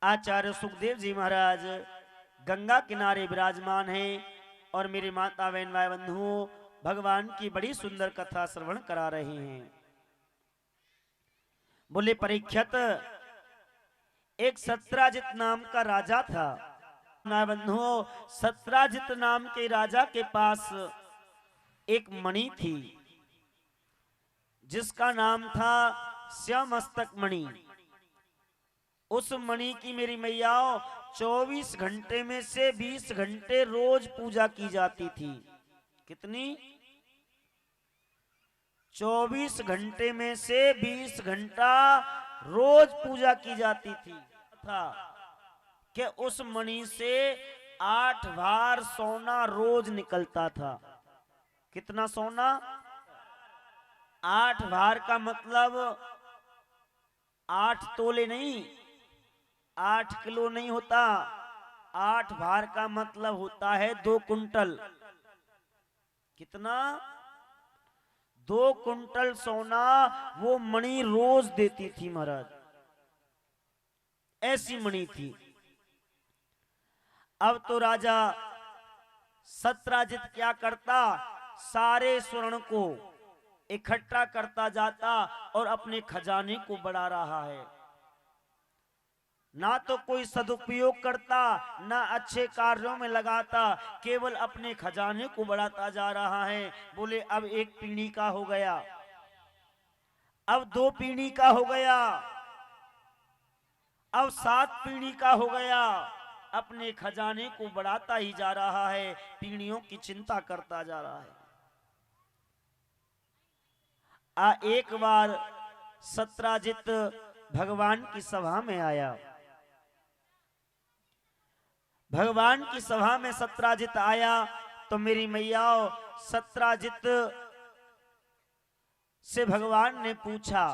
आचार्य सुखदेव जी महाराज गंगा किनारे विराजमान हैं और मेरी माता बहन भाई बंधुओं भगवान की बड़ी सुंदर कथा श्रवण करा रहे हैं। बोले परीक्षित, एक सत्राजित नाम का राजा था। बंधुओं, सत्राजित नाम के राजा के पास एक मणि थी जिसका नाम था श्यामस्तक मणि। उस मणि की मेरी मैयाओं 24 घंटे में से 20 घंटे रोज पूजा की जाती थी। कितनी? 24 घंटे में से 20 घंटा रोज पूजा की जाती थी। था कि उस मणि से 8 भार सोना रोज निकलता था। कितना सोना? 8 भार का मतलब 8 तोले नहीं, 8 किलो नहीं होता। 8 भार का मतलब होता है 2 कुंटल। कितना? 2 कुंटल सोना वो मणि रोज देती थी महाराज। ऐसी मणि थी। अब तो राजा सत्राजित क्या करता, सारे स्वर्ण को इकट्ठा करता जाता और अपने खजाने को बढ़ा रहा है। ना तो कोई सदुपयोग करता, ना अच्छे कार्यों में लगाता, केवल अपने खजाने को बढ़ाता जा रहा है। बोले अब 1 पीढ़ी का हो गया, अब 2 पीढ़ी का हो गया, अब 7 पीढ़ी का हो गया। अपने खजाने को बढ़ाता ही जा रहा है, पीढ़ियों की चिंता करता जा रहा है। एक बार सत्राजित भगवान की सभा में आया। भगवान की सभा में सत्राजित आया तो मेरी मैयाओं सत्राजित से भगवान ने पूछा।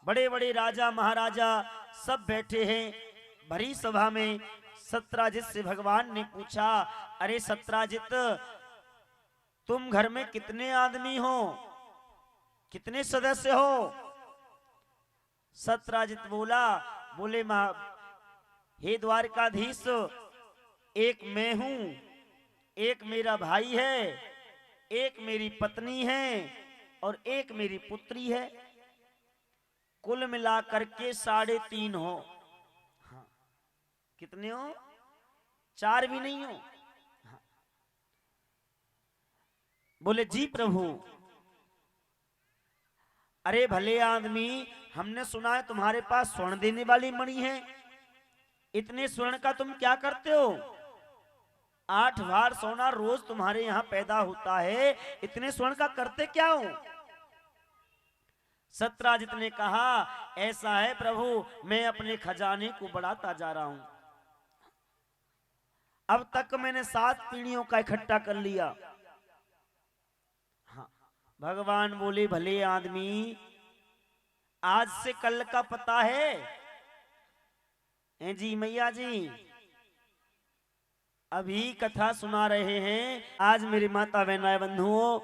बड़े बड़े राजा महाराजा सब बैठे हैं भरी सभा में। सत्राजित से भगवान ने पूछा, अरे सत्राजित, तुम घर में कितने आदमी हो, कितने सदस्य हो? सत्राजित बोले हे द्वारकाधीश, एक मैं हूं, एक मेरा भाई है, एक मेरी पत्नी है और एक मेरी पुत्री है। कुल मिला करके 3.5 हो। हाँ। कितने हो? 4 भी नहीं हो। हाँ। बोले जी प्रभु। अरे भले आदमी, हमने सुना है तुम्हारे पास स्वर्ण देने वाली मणि है। इतने स्वर्ण का तुम क्या करते हो? 8 भार सोना रोज तुम्हारे यहां पैदा होता है, इतने स्वर्ण का करते क्या हो? सत्राजित ने कहा, ऐसा है प्रभु, मैं अपने खजाने को बढ़ाता जा रहा हूं। अब तक मैंने 7 पीढ़ियों का इकट्ठा कर लिया। हाँ। भगवान बोले भले आदमी, आज से कल का पता है? जी मैया जी, अभी कथा सुना रहे हैं। आज मेरी माता बहन बंधुओं,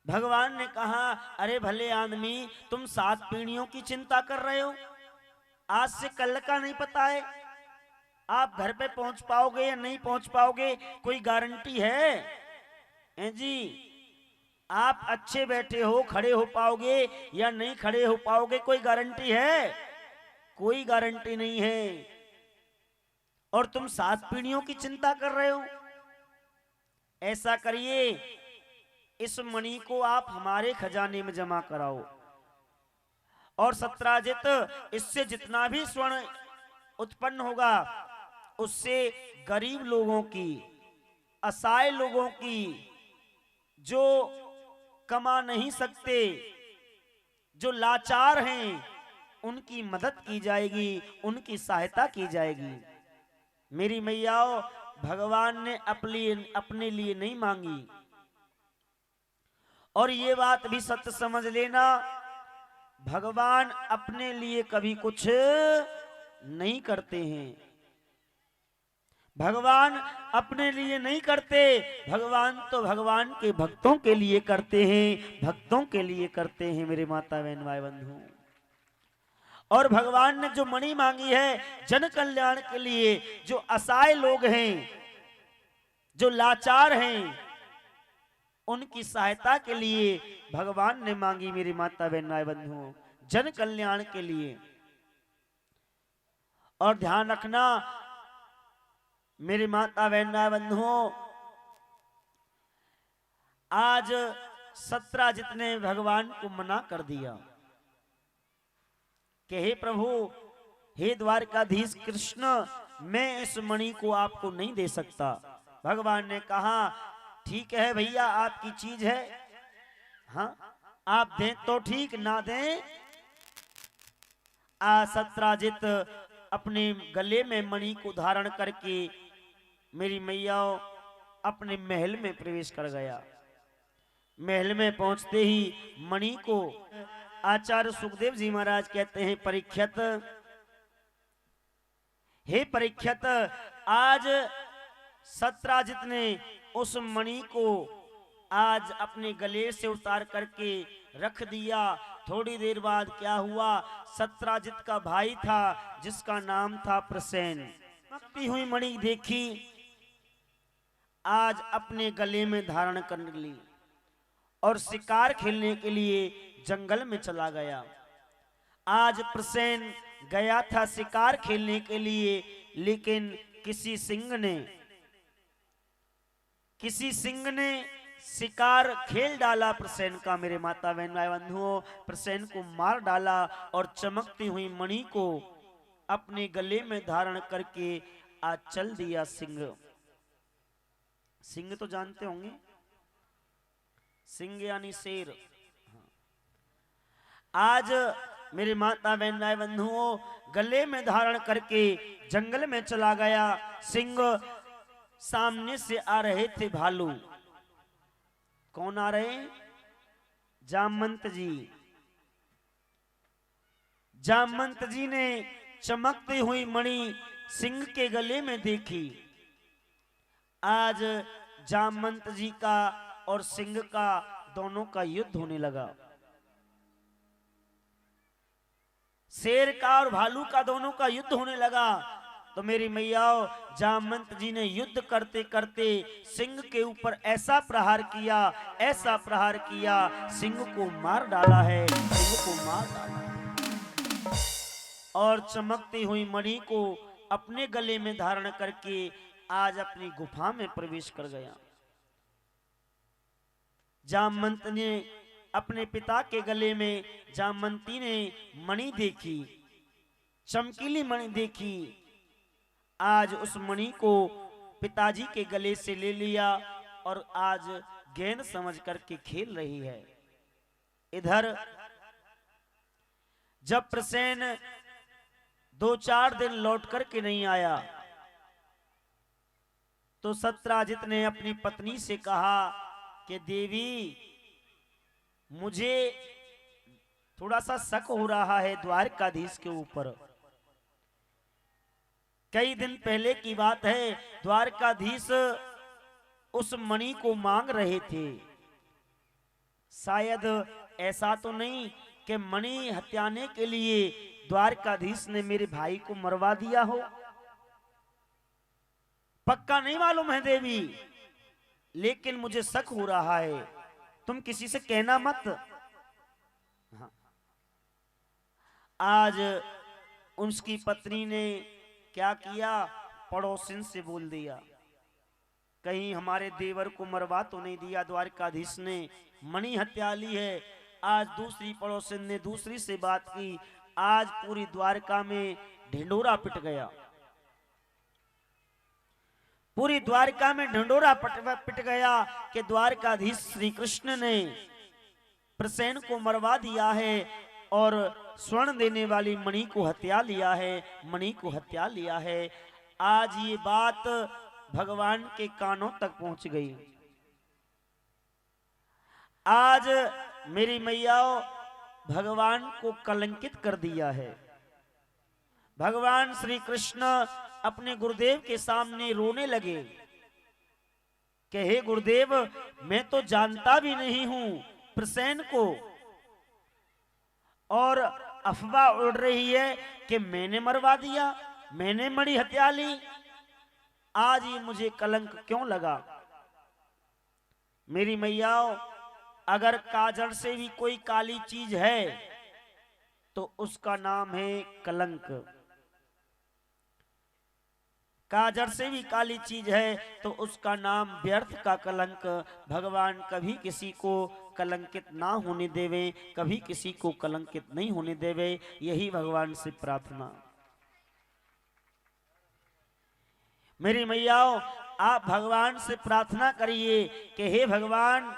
भगवान ने कहा, अरे भले आदमी, तुम 7 पीढ़ियों की चिंता कर रहे हो, आज से कल का नहीं पता है। आप घर पे पहुंच पाओगे या नहीं पहुंच पाओगे, कोई गारंटी है? जी, आप अच्छे बैठे हो, खड़े हो पाओगे या नहीं खड़े हो पाओगे, कोई गारंटी है? कोई गारंटी नहीं है। और तुम 7 पीढ़ियों की चिंता कर रहे हो। ऐसा करिए, इस मणि को आप हमारे खजाने में जमा कराओ और सत्राजित, इससे जितना भी स्वर्ण उत्पन्न होगा उससे गरीब लोगों की, असहाय लोगों की, जो कमा नहीं सकते, जो लाचार हैं, उनकी मदद की जाएगी, उनकी सहायता की जाएगी। मेरी मैयाओं, भगवान ने अपने लिए नहीं मांगी। और ये बात भी सत्य समझ लेना, भगवान अपने लिए कभी कुछ नहीं करते हैं। भगवान अपने लिए नहीं करते, भगवान तो भगवान के भक्तों के लिए करते हैं, भक्तों के लिए करते हैं मेरे माता बहन भाई बंधु। और भगवान ने जो मणि मांगी है जन कल्याण के लिए, जो असहाय लोग हैं, जो लाचार हैं, उनकी सहायता के लिए भगवान ने मांगी मेरी माता बहन बंधुओं, जन कल्याण के लिए। और ध्यान रखना मेरी माता बहन बंधुओं, आज सत्राजित ने भगवान को मना कर दिया कि हे प्रभु, हे द्वारकाधीश कृष्ण, मैं इस मणि को आपको नहीं दे सकता। भगवान ने कहा ठीक है भैया, आपकी चीज है, हाँ आप दें तो ठीक, ना दें। सत्राजित अपने गले में मणि को धारण करके मेरी मैया अपने महल में प्रवेश कर गया। महल में पहुंचते ही मणि को आचार्य सुखदेव जी महाराज कहते हैं, परीक्षित, हे परीक्षित, आज सत्राजित ने उस मणि को आज अपने गले से उतार करके रख दिया। थोड़ी देर बाद क्या हुआ, सत्राजित का भाई था जिसका नाम था प्रसेन, चमकती हुई मणि देखी, आज अपने गले में धारण कर ली और शिकार खेलने के लिए जंगल में चला गया। आज प्रसेन गया था शिकार खेलने के लिए, लेकिन किसी सिंह ने शिकार खेल डाला प्रसेन का। मेरे माता बहन भाई बंधुओं, प्रसेन को मार डाला और चमकती हुई मणि को अपने गले में धारण करके आज चल दिया सिंह। सिंह तो जानते होंगे, सिंह यानी शेर। आज मेरे माता बहन भाई बंधुओं, गले में धारण करके जंगल में चला गया सिंह। सामने से आ रहे थे भालू। कौन आ रहे? जामवंत जी। जामवंत जी ने चमकती हुई मणि सिंह के गले में देखी। आज जामवंत जी का और सिंह का दोनों का युद्ध होने लगा। शेर का और भालू का दोनों का युद्ध होने लगा। तो मेरी मैयाओ, जामवंत जी ने युद्ध करते करते सिंह के ऊपर ऐसा प्रहार किया, ऐसा प्रहार किया, सिंह को मार डाला है, सिंह को मार डाला। और चमकती हुई मणि को अपने गले में धारण करके आज अपनी गुफा में प्रवेश कर गया। जामवंत ने अपने पिता के गले में, जामवंती ने मणि देखी, चमकीली मणि देखी। आज उस मणि को पिताजी के गले से ले लिया और आज गेंद समझ करके खेल रही है। इधर जब प्रसेन 2-4 दिन लौट करके नहीं आया तो सत्राजित ने अपनी पत्नी से कहा कि देवी, मुझे थोड़ा सा शक हो रहा है द्वारकाधीश के ऊपर। कई दिन पहले की बात है, द्वारकाधीश उस मणि को मांग रहे थे। शायद ऐसा तो नहीं कि मणि हत्याने के लिए द्वारकाधीश ने मेरे भाई को मरवा दिया हो। पक्का नहीं मालूम है देवी, लेकिन मुझे शक हो रहा है, तुम किसी से कहना मत। हाँ। आज उसकी पत्नी ने क्या किया, पड़ोसिन से बोल दिया, कहीं हमारे देवर को मरवा तो नहीं दिया द्वारकाधीश ने, मणि हत्या ली है। आज दूसरी पड़ोसिन ने दूसरी से बात की। आज पूरी द्वारका में ढिंडोरा पिट गया। पूरी द्वारका में ढिंडोरा पिट गया कि द्वारकाधीश श्री कृष्ण ने प्रसेन को मरवा दिया है और स्वर्ण देने वाली मणि को हत्या लिया है, मणि को हत्या लिया है। आज ये बात भगवान के कानों तक पहुंच गई। आज मेरी मैयाओ, भगवान को कलंकित कर दिया है। भगवान श्री कृष्ण अपने गुरुदेव के सामने रोने लगे कि हे गुरुदेव, मैं तो जानता भी नहीं हूं प्रसेन को, और अफवाह उड़ रही है कि मैंने मरवा दिया, मैंने मणि हत्या ली। आज ये मुझे कलंक क्यों लगा? मेरी मैयाओं, अगर काजल से भी कोई काली चीज है तो उसका नाम है कलंक। काजल से भी काली चीज है तो उसका नाम व्यर्थ का कलंक। भगवान कभी किसी को कलंकित ना होने देवे, कभी किसी को कलंकित नहीं होने देवे, यही भगवान से प्रार्थना। मेरी मैयाओं, आप भगवान से प्रार्थना करिए कि हे भगवान,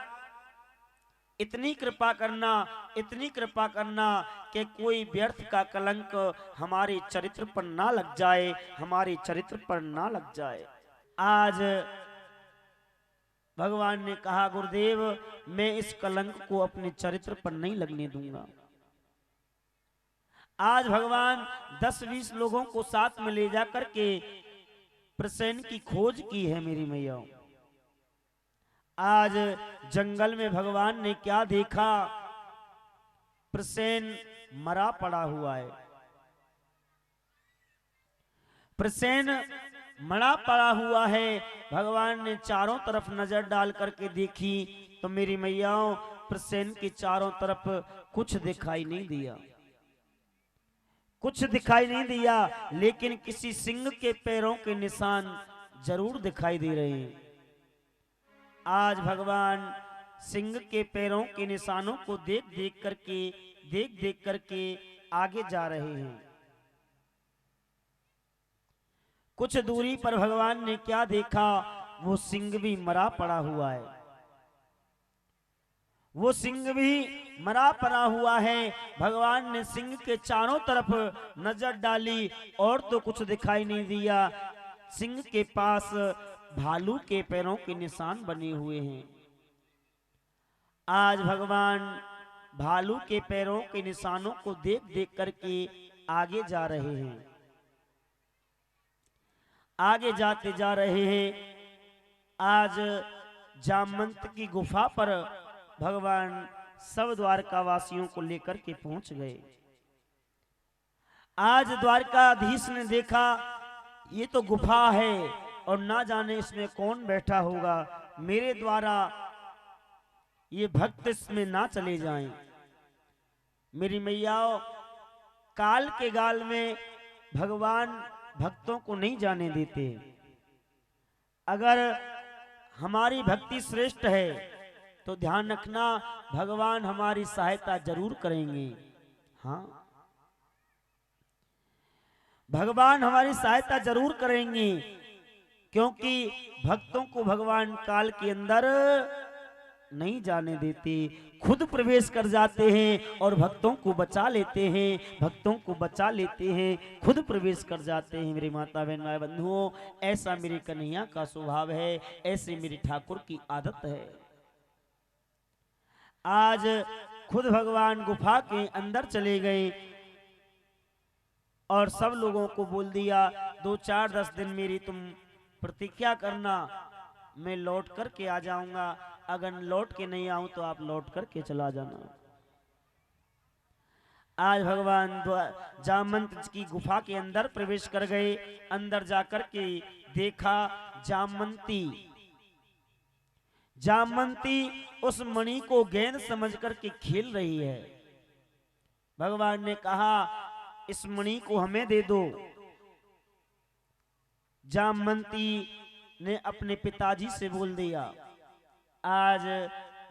इतनी कृपा करना, इतनी कृपा करना कि कोई व्यर्थ का कलंक हमारे चरित्र पर ना लग जाए, हमारे चरित्र पर ना लग जाए। आज भगवान ने कहा, गुरुदेव मैं इस कलंक को अपने चरित्र पर नहीं लगने दूंगा। आज भगवान 10-20 लोगों को साथ में ले जाकर के प्रसेन की खोज की है। मेरी मैया, आज जंगल में भगवान ने क्या देखा? प्रसेन मरा पड़ा हुआ है। प्रसेन मरा पड़ा हुआ है। भगवान ने चारों तरफ नजर डाल करके देखी तो मेरी मैयाओं, प्रसेन के चारों तरफ कुछ दिखाई नहीं दिया, कुछ दिखाई नहीं दिया, लेकिन किसी सिंह के पैरों के निशान जरूर दिखाई दे रहे हैं। आज भगवान सिंह के पैरों के निशानों को देख देख करके आगे जा रहे हैं। कुछ दूरी पर भगवान ने क्या देखा? वो सिंह भी मरा पड़ा हुआ है। वो सिंह भी मरा पड़ा हुआ है। भगवान ने सिंह के चारों तरफ नजर डाली और तो कुछ दिखाई नहीं दिया। सिंह के पास भालू के पैरों के निशान बने हुए हैं। आज भगवान भालू के पैरों के निशानों को देख देख करके आगे जा रहे हैं। आगे जाते जा रहे हैं। आज जामवंत की गुफा पर भगवान सब द्वारका वासियों को लेकर के पहुंच गए। आज द्वारकाधीश ने देखा ये तो गुफा है और ना जाने इसमें कौन बैठा होगा, मेरे द्वारा ये भक्त इसमें ना चले जाएं। मेरी मैयाओं, काल के गाल में भगवान भक्तों को नहीं जाने देते। अगर हमारी भक्ति श्रेष्ठ है तो ध्यान रखना, भगवान हमारी सहायता जरूर करेंगे। हाँ, भगवान हमारी सहायता जरूर करेंगे, क्योंकि भक्तों को भगवान काल के अंदर नहीं जाने देते, खुद प्रवेश कर जाते हैं और भक्तों को बचा लेते हैं, भक्तों को बचा लेते हैं, खुद प्रवेश कर जाते हैं। मेरी माता बहन भाई बंधुओं, ऐसा मेरे कन्हैया का स्वभाव है, ऐसे मेरे ठाकुर की आदत है। आज खुद भगवान गुफा के अंदर चले गए और सब लोगों को बोल दिया, 2-4-10 दिन मेरी तुम प्रतीक्षा करना, मैं लौट करके आ जाऊंगा। अगर लौट के नहीं आऊं तो आप लौट करके चला जाना। आज भगवान जामवंत की गुफा के अंदर प्रवेश कर गए। अंदर जाकर के देखा जामवंती उस मणि को गेंद समझ करके खेल रही है। भगवान ने कहा, इस मणि को हमें दे दो। जामवंती ने अपने पिताजी से बोल दिया। आज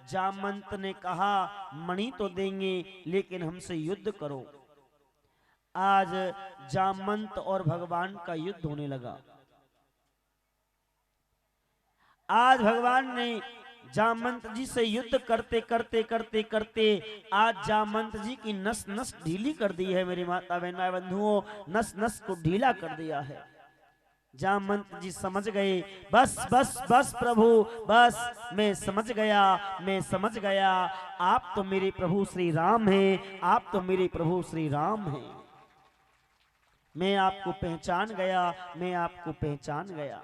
जामवंत ने कहा, मणि तो देंगे लेकिन हमसे युद्ध करो। आज जामवंत और भगवान का युद्ध होने लगा। आज भगवान ने जामवंत जी से युद्ध करते करते करते करते आज जामवंत जी की नस नस ढीली कर दी है। मेरी माता बहन भाई बंधुओं, नस नस को ढीला कर दिया है। जामवंत जी समझ गए, बस बस बस प्रभु, बस मैं समझ गया, आप तो मेरे प्रभु श्री राम हैं, आप तो मेरे प्रभु श्री राम हैं। मैं आपको पहचान गया।